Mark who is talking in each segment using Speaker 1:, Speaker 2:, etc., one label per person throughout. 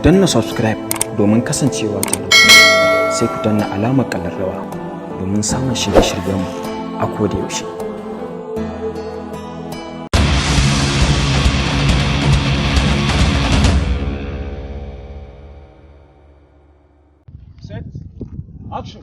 Speaker 1: danna subscribe domin kasancewa tare, sai ku danna alamar ƙararrawa domin samun shirye-shiryenmu a koda yaushe.
Speaker 2: Set, action!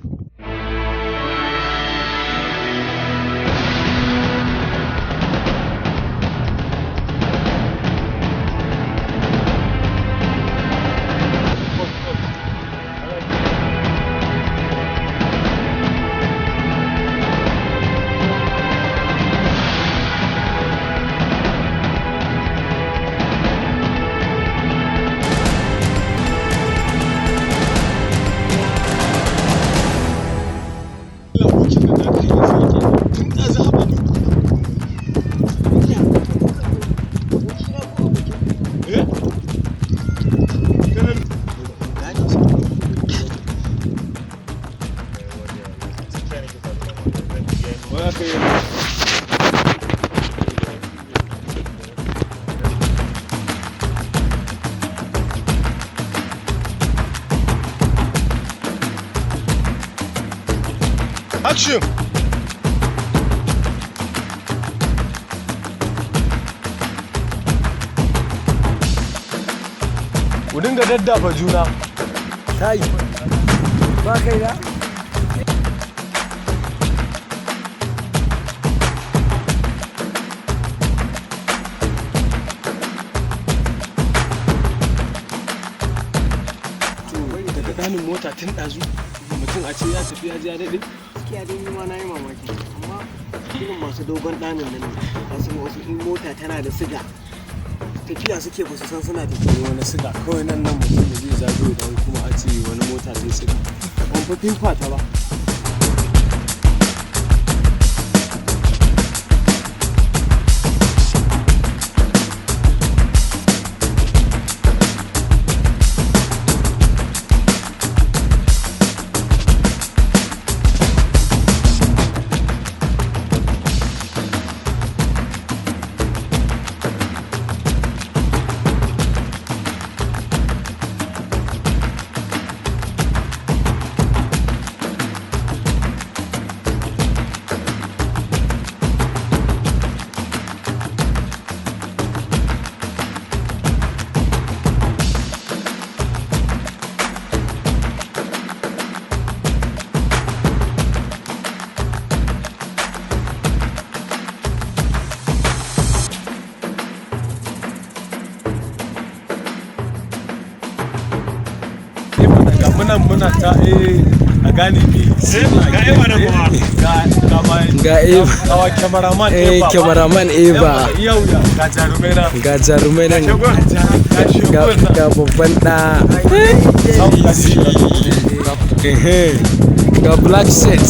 Speaker 2: Action! Ku dinga daddafa juna.
Speaker 3: Kai, ba kai da?
Speaker 2: Daga ɗanin mota tun ɗazu, mutum a ce ya tafi ya ji ya daɗe.
Speaker 3: Gaskiya dai ni ma na yi mamaki, amma irin masu dogon ɗanin nan ne, wasu in mota tana da siga, tafiya suke ba su san suna tafiya.
Speaker 2: Wani siga kawai nan mutum da zai zago idan kuma a ce wani mota zai siga. Ban fa finfa ta ba. Muna ta a gane ne ga eba na kuma ga
Speaker 3: Cameraman Eva
Speaker 2: yau ga jarumai nan
Speaker 3: ga babban da ga black set